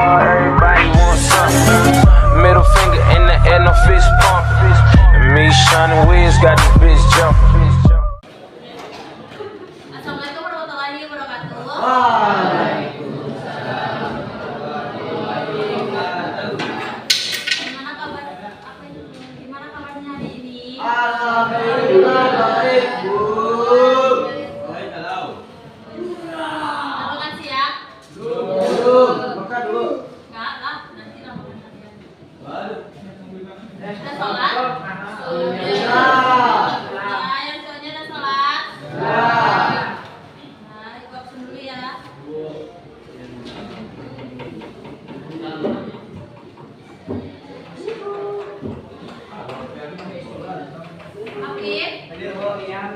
Everybody wants something. Middle finger in the air, no fist pump. And me, Shining Wiz, got this bitch jumping. Assalamualaikum warahmatullahi wabarakatuh. Gimana kabarnya hari ini? Alhamdulillah baik, Bu. Udah makan siang? Belum, makan dulu. Enggak lah, nanti lah makan siang. Udah sholat? Nah, yang cowoknya udah sholat? Nah, ibu absen dulu ya. Afif? Royan?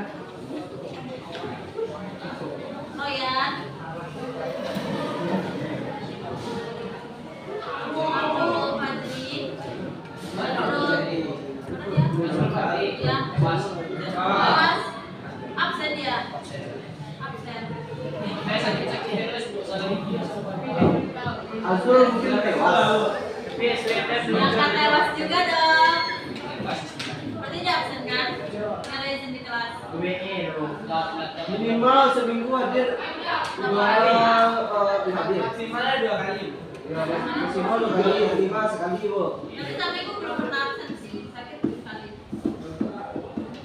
Abdul Fadri? Badrul? Ya. Mas? Absen ya? Absen. Azul mungkin tewas. Yang kan tewas juga dong. Berarti dia absen kan? Nggak ada izin di kelas. Minimal seminggu hadir 2 kali hadir. Maksimalnya 2 kali. Ya, maksimal 2 kali, 5 sekali, Bu. Tapi aku belum pernah absen sih. Sakit sekali.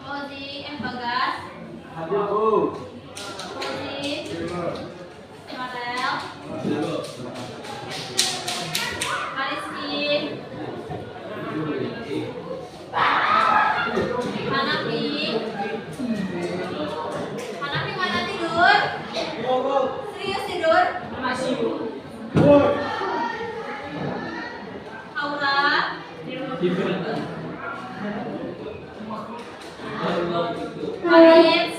Oh di Bagas, Hadir, Bu. Fauzi, Marel, Ariski, Hanafi. Hanafi mana tidur? Serius tidur? Aura, Faris,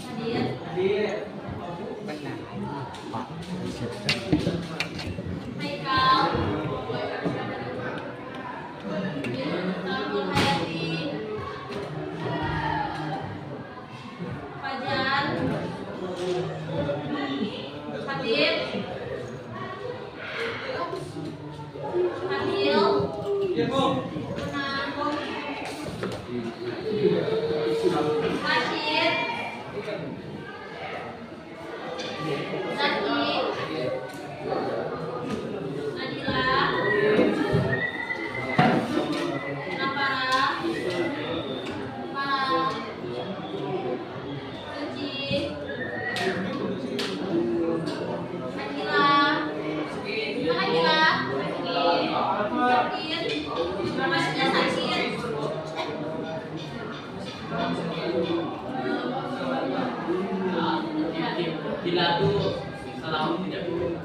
Hadir, Haikal, Nurul Hayati, Fajar, Habib, Adil, Rashid, Zaki, Nadila, Nafara, Mal, Suci, Akila, Akila, sakit, maksudnya sakit. Gila tuh salah tidak dulu.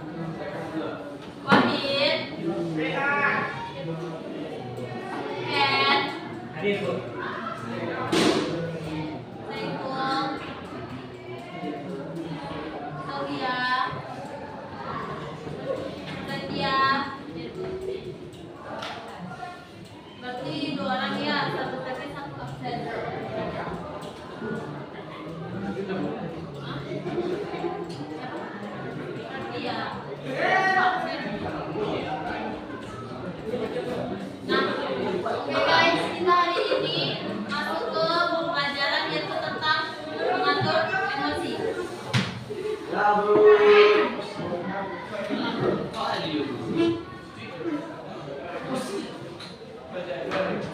Wahid, Ken, Hadir, Bu. Saiful, Sofia, Setia. Berarti 2 orang ya, 1 PP 1 absen. Hah? Berarti ya absen. Nah, oke guys, kita hari ini masuk ke pelajaran yaitu tentang mengatur emosi. Ya, Bu.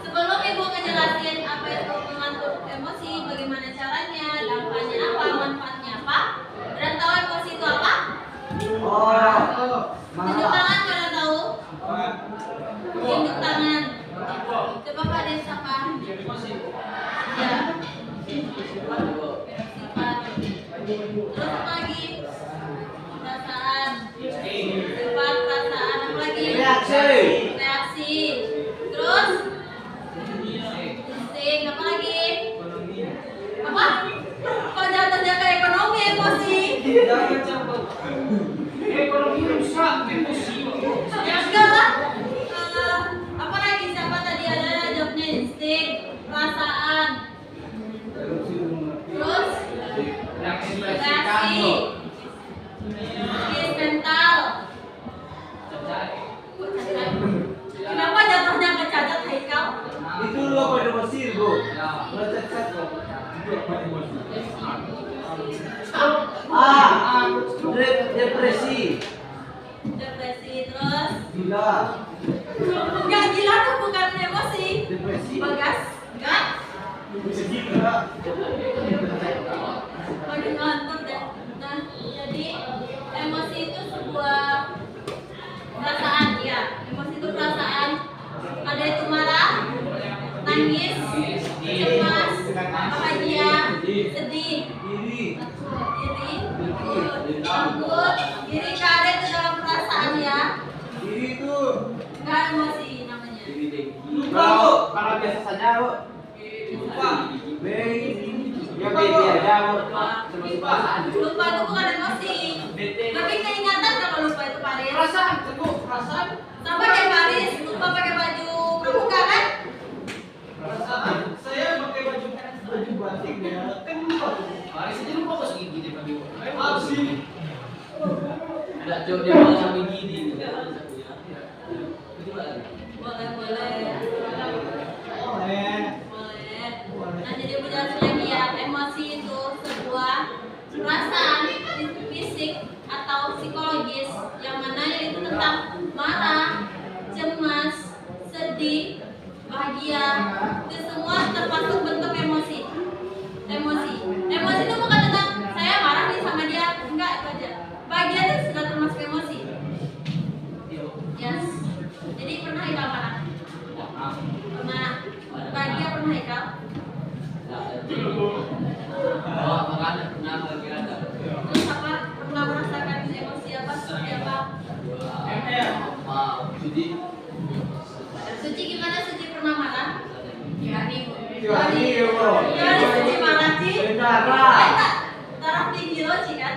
Sebelum ibu ngejelasin apa itu mengatur emosi, bagaimana caranya, dampaknya apa, manfaatnya apa, dan tahu emosi itu apa? Tunjuk tangan kalau tahu. Tunjuk tangan. Coba Pak Des apa? Ya. Sifat. Terus apa lagi? Perasaan. Sifat, perasaan. Apa lagi? Reaksi. Terus? Insting. Apa lagi? Apa? Kok jatuhnya ke ekonomi emosi? Ekonomi rusak, emosi. Ya enggak lah. Apa lagi? Siapa tadi ada jawabnya insting, perasaan. Terus? Reaksi. Mental. Depresi terus. Gila. Enggak, gila tuh bukan emosi. Depresi. Bagas, enggak. Gila. Lagi ngantuk deh. Nah, jadi emosi itu sebuah perasaan ya. Emosi itu perasaan. Ada itu marah, nangis, cemas, bahagia, sedih, iri, takut, iri karet itu dalam perasaan ya. Iri itu. Enggak emosi namanya. Kalau biasa saja, Bu. Lupa. Ya beda aja, Bu. Lupa itu bukan emosi. Tapi keingatan kalau lupa itu Paris. Perasaan, teguh, perasaan. Sama kayak Paris, lupa pakai baju pramuka kan? Perasaan. Saya pakai baju batik ya. kan lupa. Hari saja lupa kok segini dia pakai. Maaf sih. Ada jauh dia malah sampai gini. Boleh, boleh. Boleh. Boleh. Nah, jadi penjelasan lagi ya, emosi itu sebuah perasaan fisik atau psikologis yang mana itu tentang marah, cemas, sedih, bahagia. Itu semua termasuk bentuk emosi. Emosi itu bukan tentang saya marah nih sama dia, enggak itu aja. Bahagia itu sudah termasuk emosi. Yes. Jadi pernah Ikal marah? Pernah. Bahagia pernah Ikal? Oh, makanya pernah lagi ada. Terus apa? Pernah merasakan emosi apa? Seperti apa? Jadi Suci gimana? Suci pernah marah? Yani, Yani, Bu. Yani Suci marah sih? Sebentar. Taraf tinggi loh Ci kan?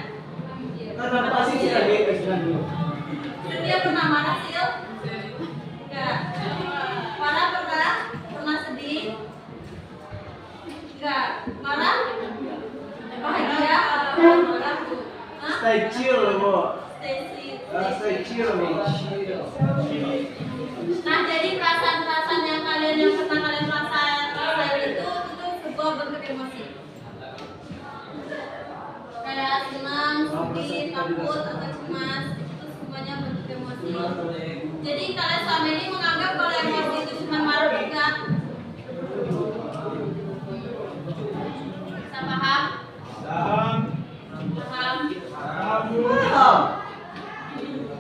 Kan pasti sih lagi kesulitan dulu. Dia pernah marah sih? Enggak. Marah pernah? Pernah sedih? Enggak. Marah? Bahagia? Marah? Hah? Stay chill, Bu. Stay Chill, Bu. Nah, jadi perasaan-perasaan yang pernah kalian rasain itu sebuah bentuk emosi. Kayak senang, sedih, takut, atau cemas, itu semuanya bentuk emosi. Jadi kalian selama ini menganggap kalau emosi itu cuma marah enggak? Bisa paham? Paham?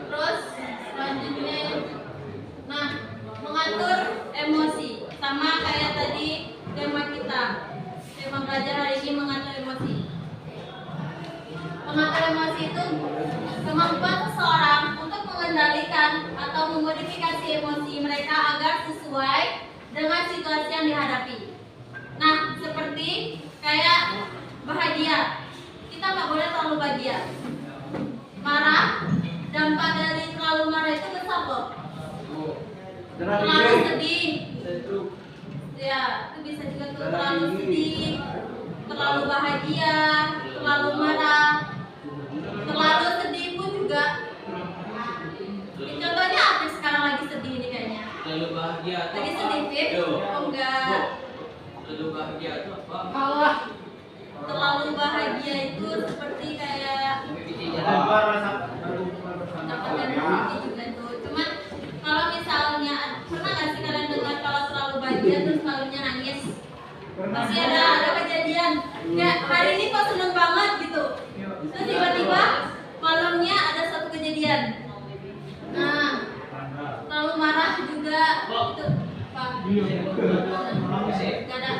Terus selanjutnya, nah mengatur emosi sama kayak tadi tema kita, tema belajar hari ini mengatur emosi. Mengatur emosi itu kemampuan seseorang untuk mengendalikan atau memodifikasi emosi mereka agar sesuai dengan situasi yang dihadapi. Nah, seperti kayak bahagia, kita nggak boleh terlalu bahagia. Marah, dampak dari terlalu marah itu besar loh. Terlalu sedih, ya itu bisa juga tuh terlalu sedih, terlalu bahagia, terlalu marah, terlalu sedih pun juga. Contohnya apa sekarang lagi sedih ini kayaknya? terlalu bahagia. Lagi sedih, Fit? Oh enggak. Terlalu bahagia itu apa? Malah terlalu bahagia itu seperti kayak dapat energi juga tuh. Cuman kalau misalnya pernah nggak sih kalian dengar kalau terlalu bahagia terus malamnya nangis? Pasti ada kejadian. Kayak hari ini kok seneng banget gitu. Terus tiba-tiba malamnya ada satu kejadian. Nah, terlalu marah juga itu apa? Gak ada.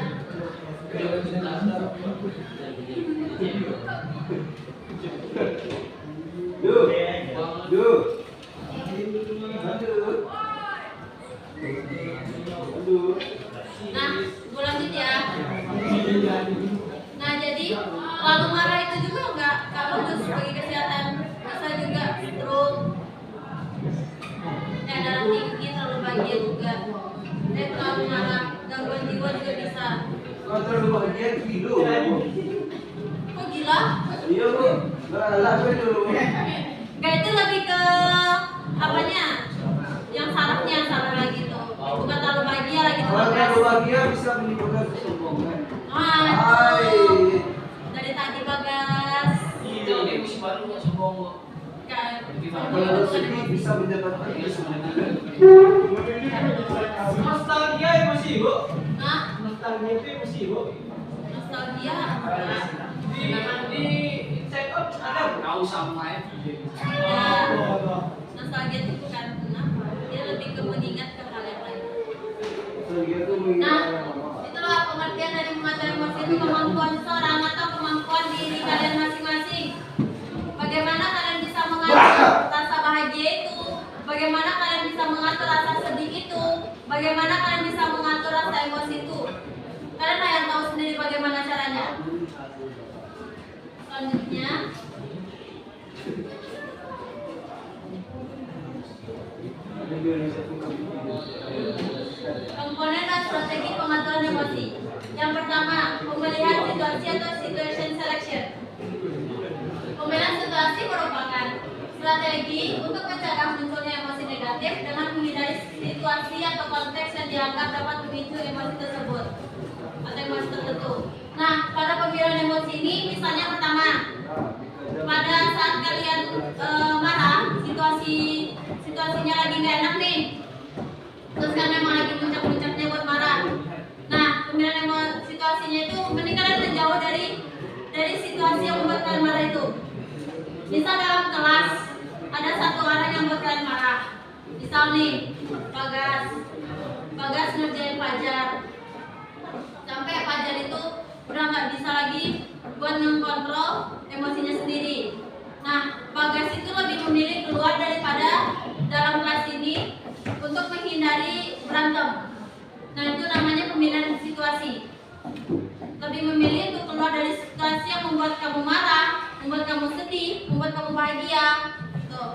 Nah, gue lanjut ya. Nah, jadi terlalu marah itu juga nggak bagus bagi kesehatan. Bisa juga stroke, darah tinggi, terlalu bahagia juga. Terlalu marah, gangguan jiwa juga bisa. Kalau terlalu bahagia gila. Kok gila? Iya, Bu. Lah dulu. Gak, itu lebih ke apanya? Yang sarafnya saraf lagi tuh. Bukan terlalu bahagia lagi tuh. Kalau terlalu bahagia bisa menimbulkan kesombongan. Ah, itu. Dari tadi Bagas. Itu dia mesti baru nggak sombong. Kayak Kalau sedih bisa mendapatkan Nostalgia emosi, Bu. Nah, Nostalgia itu emosi, Bu. nostalgia. Di Inside Out ada kau sama ya. Nostalgia itu bukan kenapa, dia lebih ke mengingat ke hal yang lain. itu Nah, itulah pengertian dari mengatur emosi itu kemampuan seseorang atau kemampuan diri kalian masing-masing. Bagaimana kalian bisa mengatur rasa bahagia itu? Bagaimana kalian bisa mengatur rasa sedih itu? Bagaimana kalian bisa mengatur rasa emosi itu? Kalian yang tahu sendiri bagaimana caranya. Selanjutnya, komponen dan strategi pengaturan emosi. Yang pertama, pemilihan situasi atau situation selection. Pemilihan situasi merupakan strategi untuk mencegah munculnya emosi negatif dengan menghindari situasi atau konteks yang dianggap dapat memicu emosi tersebut atau emosi tertentu. Nah, pada pemilihan emosi ini, misalnya pertama, pada saat kalian marah, situasinya lagi nggak enak nih, terus kan memang lagi puncak-puncaknya buat marah. Nah, pemilihan situasinya itu mending kalian menjauh dari situasi yang membuat kalian marah itu. Misal dalam kelas ada satu orang yang membuat kalian marah. Misal nih, Bagas ngerjain Fajar. Sampai Fajar itu udah nggak bisa lagi buat mengkontrol emosinya sendiri. Nah, Bagas itu lebih memilih keluar daripada dalam kelas ini untuk menghindari berantem. Nah, itu namanya pemilihan situasi. Lebih memilih untuk keluar dari situasi yang membuat kamu marah, membuat kamu sedih, membuat kamu bahagia. Tuh.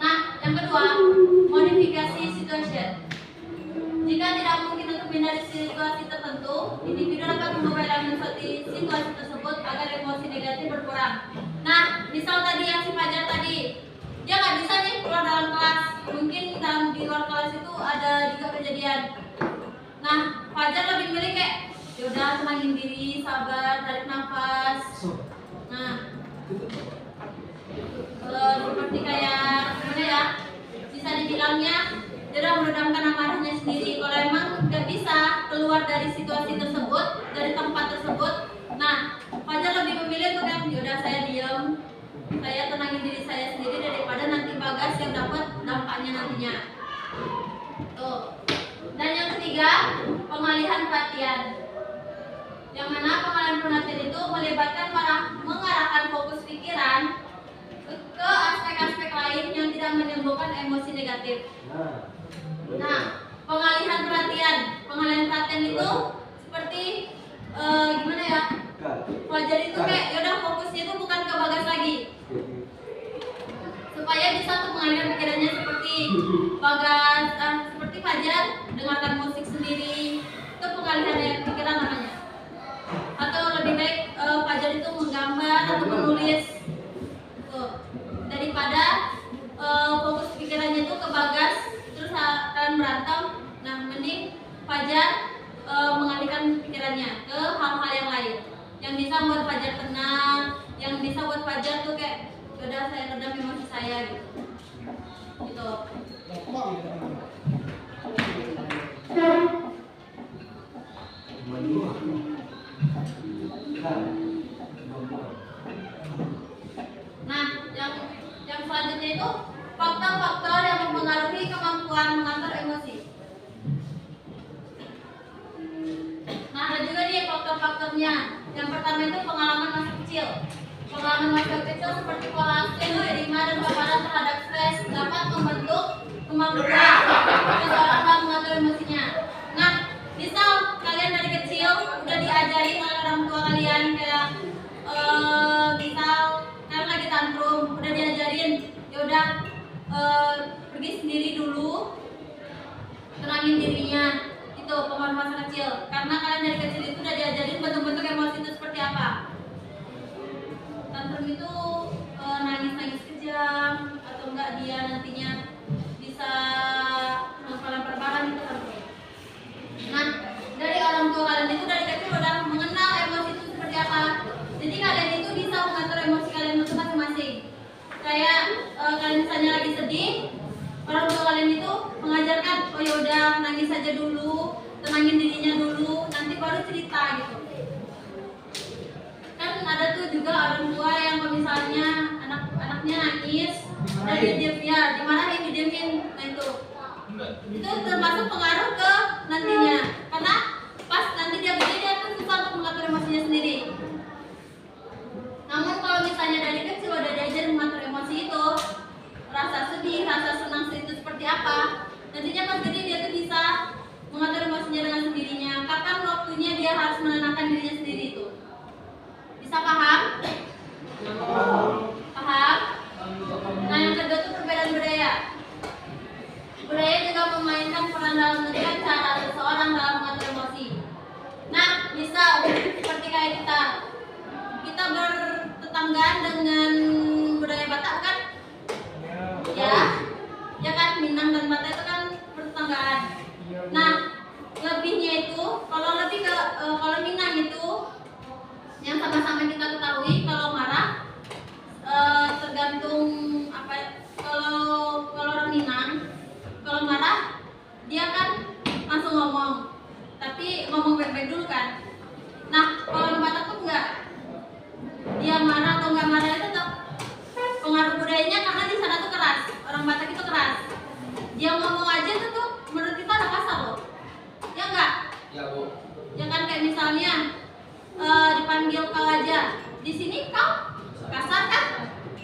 Nah, yang kedua, modifikasi situation. Jika tidak mungkin untuk menghindari situasi tertentu, individu dapat mengubah elemen situasi tersebut agar emosi negatif berkurang. Nah, misal tadi yang si Fajar tadi, dia nggak bisa nih keluar dalam kelas. Mungkin di luar kelas itu ada juga kejadian. Nah, Fajar lebih milih kayak, yaudah tenangin diri, sabar, tarik nafas. Nah, seperti kayak gimana ya? Bisa dibilangnya dia udah meredamkan amarahnya sendiri. Kalau emang nggak bisa keluar dari situasi tersebut, dari tempat tersebut, nah Fajar lebih memilih untuk yang yaudah saya diam, saya tenangin diri saya sendiri daripada nanti Bagas yang dapat dampaknya nantinya. Tuh. Dan yang ketiga, pengalihan perhatian. Yang mana pengalihan perhatian itu melibatkan mengarahkan fokus pikiran ke aspek-aspek lain yang tidak menimbulkan emosi negatif. Nah, pengalihan perhatian itu seperti gimana ya? Fajar itu kayak yaudah fokusnya itu bukan ke Bagas lagi, supaya bisa untuk mengalihkan pikirannya seperti Bagas, seperti Fajar dengarkan musik sendiri, itu pengalihan pikiran namanya. Atau lebih baik Fajar itu menggambar atau menulis, tuh, daripada fokus pikirannya itu ke Bagas terus kalian berantem. Nah, mending Fajar mengalihkan pikirannya ke hal-hal yang lain yang bisa buat Fajar tenang, yang bisa buat Fajar tuh kayak udah saya redam emosi saya gitu. Nah, yang selanjutnya itu faktor-faktor yang mempengaruhi kemampuan mengatur emosi. Nah, ada juga nih faktor-faktornya. Yang pertama itu pengalaman masa kecil. Pengalaman masa kecil seperti pola asuh, terima dan paparan terhadap stres dapat membentuk kemampuan seseorang dalam mengatur emosinya. Nah, misal kalian dari kecil udah diajari oleh orang tua kalian kayak misal kalian lagi tantrum, udah diajarin yaudah pergi sendiri dulu, tenangin dirinya. Itu pengaruh masa kecil, karena kalian dari kecil itu udah diajarin bentuk-bentuk emosi itu seperti apa. Tantrum itu nangis-nangis kejam, atau enggak dia nantinya bisa lempar-lempar barang itu tantrum. Nah, dari orang tua kalian itu dari kecil udah mengenal emosi itu seperti apa. Jadi kalian itu bisa mengatur emosi kalian itu masing-masing. Kayak kalian misalnya lagi sedih, orang tua kalian itu mengajarkan, oh yaudah nangis saja dulu, tenangin dirinya dulu, nanti baru cerita gitu. Kan ada tuh juga orang tua yang kalau misalnya anaknya nangis dan dimarahin, didiemin, nah itu termasuk pengaruh ke nantinya, karena pas nanti dia gede dia tuh susah untuk mengatur emosinya sendiri. Namun kalau misalnya dari kecil udah diajar mengatur emosi itu, rasa sedih, rasa senang itu seperti apa, nantinya pas gede dia tuh bisa mengatur emosinya dengan sendirinya. Kapan waktunya dia harus menenangkan dirinya sendiri itu. Bisa paham? Paham? Nah yang kedua tuh perbedaan budaya. Budaya juga memainkan peran dalam menentukan cara seseorang dalam mengatur emosi. Nah, misal seperti kayak kita bertetanggaan dengan budaya Batak kan? Ya kan, Minang dan Batak itu kan bertetanggaan. Nah, lebihnya itu kalau Minang itu yang sama-sama kita ketahui, kalau marah tergantung kalau orang Minang kalau marah dia kan langsung ngomong, tapi ngomong baik-baik dulu kan. Nah kalau orang Batak tuh enggak, dia marah atau enggak marah itu tetap pengaruh budayanya, karena di sana tuh keras, orang Batak itu keras. Dia ngomong aja tuh menurut kita udah kasar loh, ya enggak? Ya Bu. Ya kan, kayak misalnya dipanggil kau aja, di sini kau kasar kan?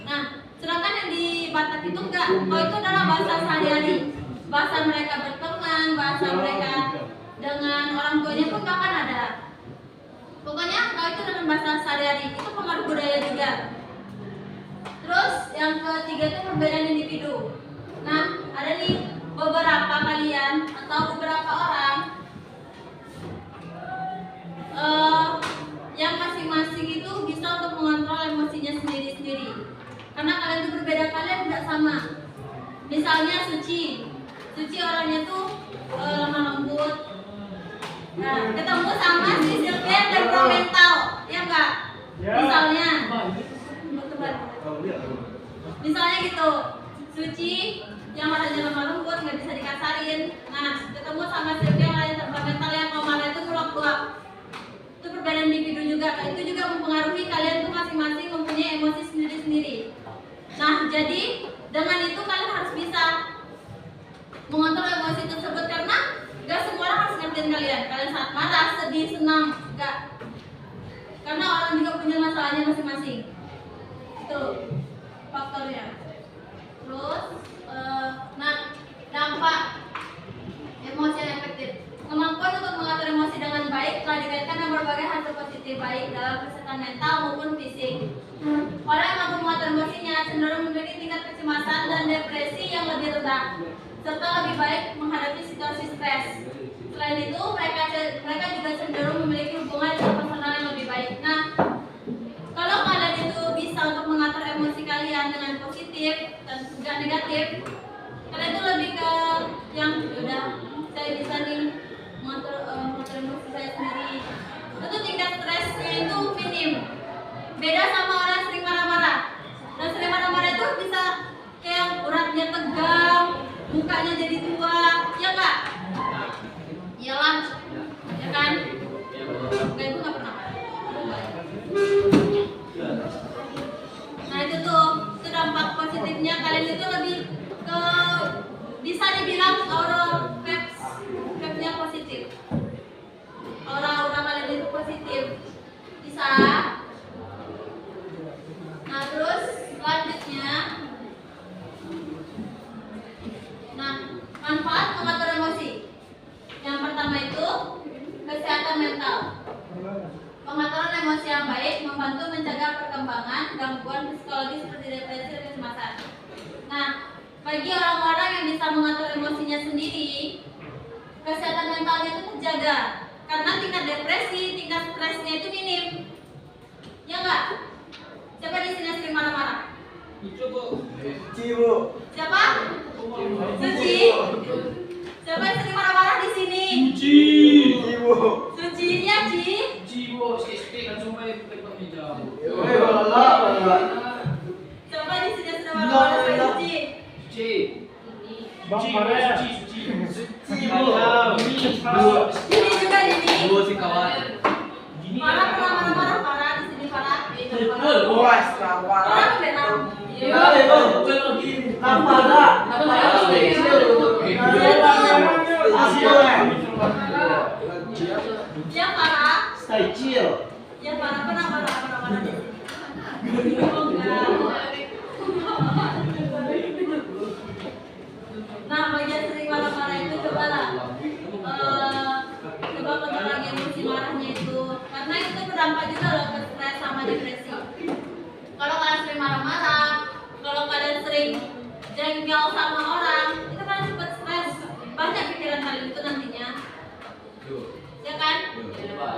Nah sedangkan yang di Batak itu enggak, kau itu adalah bahasa sehari-hari, bahasa mereka berteman, bahasa mereka dengan orang tuanya pun bahkan ada. Pokoknya kau itu dengan bahasa sehari-hari, itu pengaruh budaya juga. Terus yang ketiga itu perbedaan individu. Nah ada nih beberapa kalian atau beberapa orang yang masing-masing itu bisa untuk mengontrol emosinya sendiri-sendiri. Karena kalian itu berbeda, kalian tidak sama. Misalnya Suci orangnya tuh lemah lembut. Nah, ketemu sama si Sylvia temperamental, ya enggak? Misalnya gitu, Suci yang orangnya lemah lembut, nggak bisa dikasarin. Nah, ketemu sama Sylvia orangnya temperamental yang kalau marah itu meluap-luap. Itu perbedaan individu juga. Itu juga mempengaruhi kalian tuh masing-masing mempunyai emosi sendiri-sendiri. Nah, jadi dengan itu kalian harus bisa mengontrol emosi tersebut, karena gak semua orang harus ngertiin kalian. Kalian saat marah, sedih, senang, gak. Karena orang juga punya masalahnya masing-masing. Itu faktornya. Terus, dampak emosi yang efektif. Kemampuan untuk mengatur emosi dengan baik telah dikaitkan dengan berbagai hasil positif baik dalam kesehatan mental maupun fisik. Orang yang mampu mengatur emosinya cenderung memiliki tingkat kecemasan dan depresi yang lebih rendah, serta lebih baik menghadapi situasi stres. Selain itu, mereka juga cenderung memiliki hubungan interpersonal yang lebih baik. Nah, kalau kalian itu bisa untuk mengatur emosi kalian dengan positif dan juga negatif, kalian itu lebih ke yang udah saya bisa nih mengatur emosi saya sendiri. Itu tingkat stresnya itu minim. Beda sama orang yang sering marah-marah. Dan sering marah-marah itu bisa kayak uratnya tegang, mukanya jadi tua, ya enggak? Iyalah, ya kan? Enggak, itu nggak pernah marah. Nah itu dampak positifnya, kalian itu lebih ke bisa dibilang aura vibes-nya positif. Aura kalian itu positif, bisa. Nah terus selanjutnya, manfaat mengatur emosi. Yang pertama itu kesehatan mental. Pengaturan emosi yang baik membantu mencegah perkembangan gangguan psikologis seperti depresi dan kecemasan. Nah, bagi orang-orang yang bisa mengatur emosinya sendiri, kesehatan mentalnya itu terjaga karena tingkat depresi, tingkat stresnya itu minim. Ya enggak? Siapa di sini sering marah-marah? Suci, Bu. Siapa? Suci. Siapa yang sering marah-marah di sini? Suci. Bu. Sucinya, Ci. Suci Bu, SST kan semua itu meja. Woi, bala. Siapa di sini yang sering marah-marah? Suci. Bang Farel. Ini juga ini. Dua si kawan. Farah marah Farah di sini Farah. Luas kawan. Farah benar. Ya Farah. Stay chill. Ya Farah pernah di sini. Oh, enggak. Nah, bagian sering marah-marah itu cobalah coba kontrol lagi emosi marahnya itu, karena itu berdampak juga loh ke stres sama depresi. Kalau kalian sering marah-marah, kalau kalian sering jengkel sama orang, itu kan cepet stres, banyak pikiran kalian itu nantinya, ya kan? Kenapa?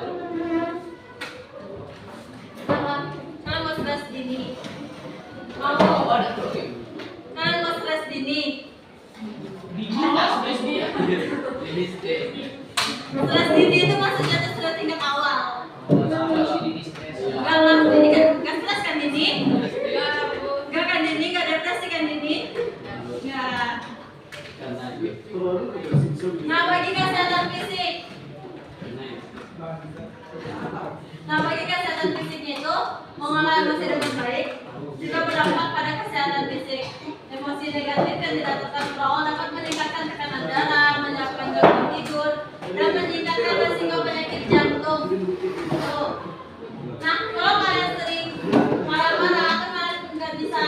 Kalian mau stres dini? Kalian mau stres dini? Stres dini itu maksudnya tuh sudah tingkat awal. Enggak lah, ini kan stres kan dini? Enggak kan dini, enggak depresi kan dini? Enggak. Nah, bagi kesehatan fisik. Nah, bagi kesehatan fisiknya itu mengolah emosi dengan baik juga berdampak pada kesehatan fisik. Emosi negatif yang tidak terkontrol dapat meningkatkan tekanan darah, menyebabkan gangguan tidur, dan meningkatkan risiko penyakit jantung. Tuh. Nah, kalau kalian sering marah-marah atau kalian nggak bisa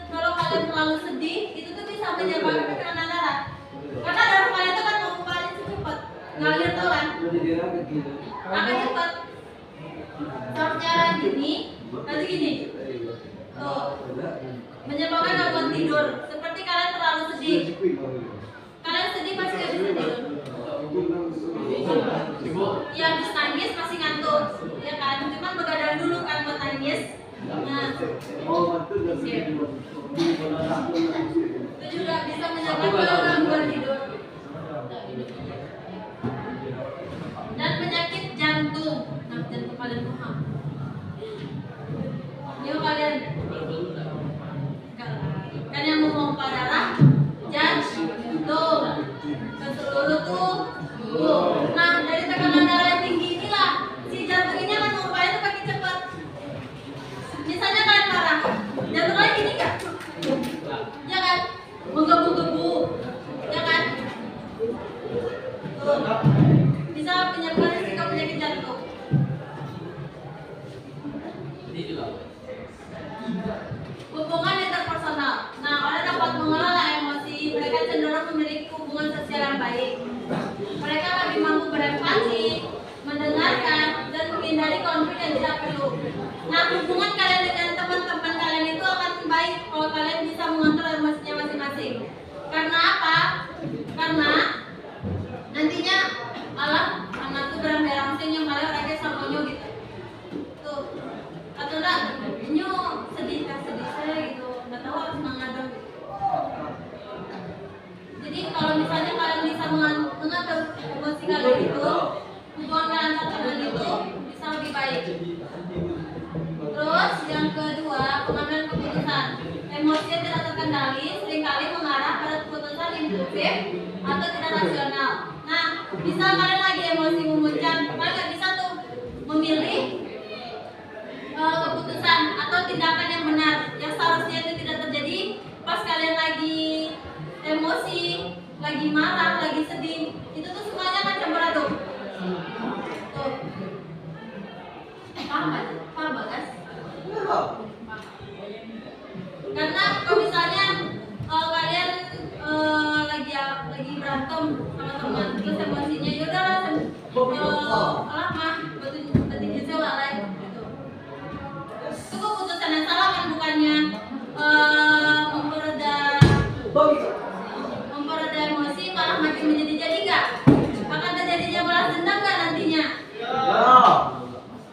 kalau kalian terlalu sedih, itu tuh bisa menyebabkan tekanan darah. Karena darah kalian itu kan mengumpulin cepat, ngalir tuh kan? Akan cepat. Seharusnya gini, nanti gini. Tuh. Menyebabkan gangguan tidur. Seperti kalian terlalu sedih. Kalian sedih pasti gak bisa tidur. Ya habis nangis pasti ngantuk, ya kan? Cuman begadang dulu kan buat nangis. Nah, itu juga bisa menyebabkan gangguan tidur. Dan penyakit jantung. Nah, jantung kalian paham. Yuk kalian. Kan yang memompa darah jantung ke seluruh tubuh. Nah, dari tekanan darah yang tinggi inilah si jantung ini akan memompanya itu makin cepat. Misalnya kalian marah, jantung kalian gini nggak? Ya kan? Menggebu-gebu, ya kan? Tuh. Bisa menyebabkan risiko penyakit jantung. Hubungan interpersonal. Nah, orang dapat mengelola emosi. Mereka cenderung memiliki hubungan sosial yang baik. Mereka lebih mampu berempati, mendengarkan, dan menghindari konflik yang tidak perlu. Nah, hubungan kalian dengan teman-teman kalian itu akan baik kalau kalian bisa mengontrol emosinya masing-masing. Karena apa? Karena nantinya anak tuh beramai-ramai yang malah orangnya sama gitu. Tuh. Atau enggak, sedih saya gitu, nggak tahu harus mengatur gitu. Jadi kalau misalnya kalian bisa mengatur emosi kalian itu, hubungan kalian antar teman itu bisa lebih baik. Terus yang kedua, pengambilan keputusan. Emosi yang tidak terkendali seringkali mengarah pada keputusan impulsif atau tidak rasional. Nah, bisa kalian lagi emosi memuncak, kalian nggak bisa tuh memilih keputusan atau tindakan yang benar yang seharusnya itu tidak terjadi pas kalian lagi emosi, lagi marah, lagi sedih, itu tuh semuanya kan campur aduk. Tuh. Paham Bagas? Karena kalau misalnya kalian lagi berantem sama teman, terus emosinya yaudahlah mah batin saya lalai. Itu keputusan yang salah kan, bukannya mempereda emosi malah makin menjadi nggak? Akan terjadinya balas dendam nggak nantinya?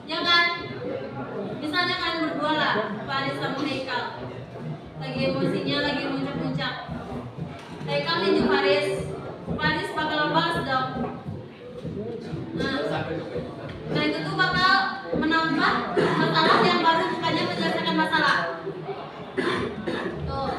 Ya kan? Misalnya kalian berdua lah, Faris sama Haikal, lagi emosinya lagi muncak-muncak. Haikal ninju Faris bakal balas dong. Nah itu tuh bakal menambah masalah yang baru, bukannya menyelesaikan masalah. Tuh.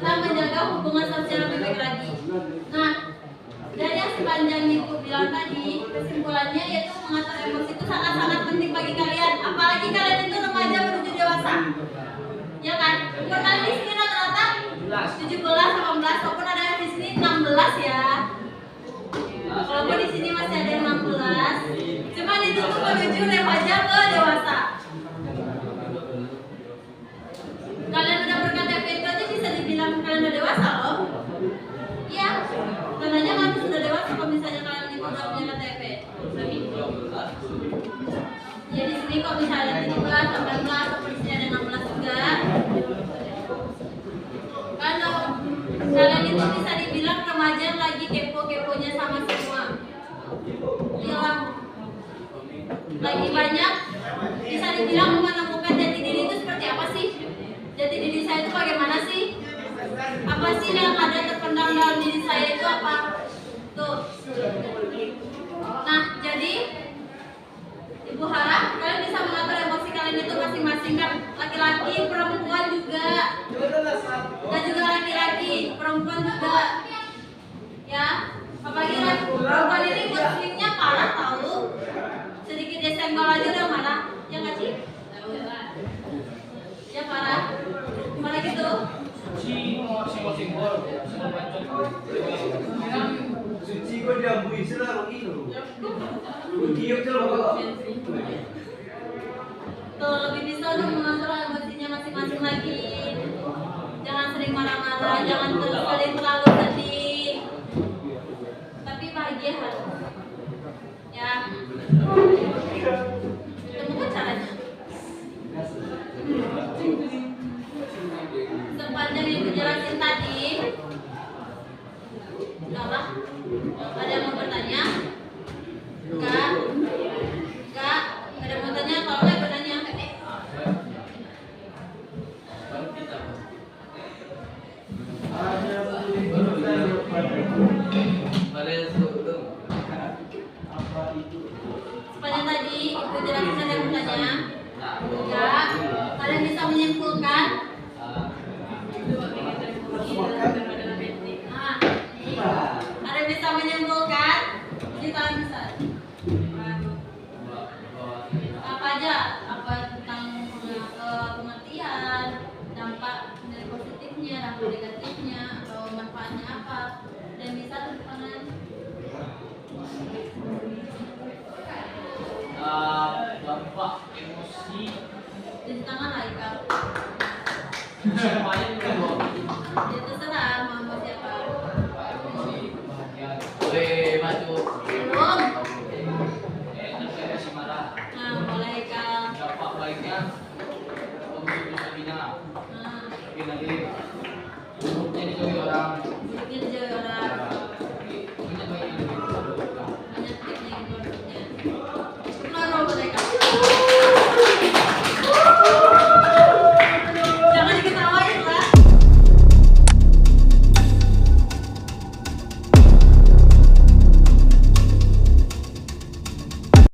serta menjaga hubungan sosial lebih baik lagi. Nah, dari yang sepanjang Ibu bilang tadi, kesimpulannya yaitu mengatur emosi itu sangat-sangat penting bagi kalian. Apalagi kalian itu remaja menuju dewasa. Ya kan? Pernah di sini rata-rata 17, 18, walaupun ada yang di sini 16 ya. Walaupun di sini masih ada yang 16, cuma itu tuh menuju remaja ke dewasa. Kalian udah berKTP itu aja bisa dibilang kalian udah dewasa loh. Iya, tandanya kalian sudah dewasa kalau misalnya kalian itu udah punya KTP. Ya di sini kalau misalnya 17, 18, atau di sini ada 16 juga. Kalau kalian itu bisa dibilang remaja lagi kepo-keponya sama semua. Hilang. Lagi banyak bisa dibilang menemukan jati diri itu seperti apa sih? Jati diri saya itu bagaimana sih? Apa sih yang ada terpendam dalam diri saya itu apa? Tuh. Nah, jadi Ibu harap kalian bisa mengatur emosi kalian itu masing-masing kan. Laki-laki, perempuan juga. Dan juga laki-laki, perempuan juga. Ya, apalagi perempuan ini mood swingnya parah tahu. Sedikit dia senggol aja udah marah. Ya nggak sih? Ya parah. Gimana gitu? Suci kok diambui selalu itu. Diam coba. Tuh lebih bisa untuk mengatur emosinya masing-masing lagi. Jangan sering marah-marah, jangan sering terlalu sedih. Tapi bahagia harus. Ya. Temukan caranya. Sepanjang yang dijelasin tadi, apa? Ada yang mau bertanya? Enggak? Enggak? Ada yang mau tanya? Kalau enggak bertanya. Sepanjang tadi Ibu jelasin ada yang bertanya? Enggak? Kalian bisa menyimpulkan? Ada yang bisa menyimpulkan? Jadi kalian bisa. Apa aja? Apa tentang pengertian, dampak dari positifnya, dampak negatifnya, atau manfaatnya apa? Dan bisa tulis tangan. Dampak emosi. Tulis tangan lah Ika. Semuanya juga. Ya terserah mau siapa.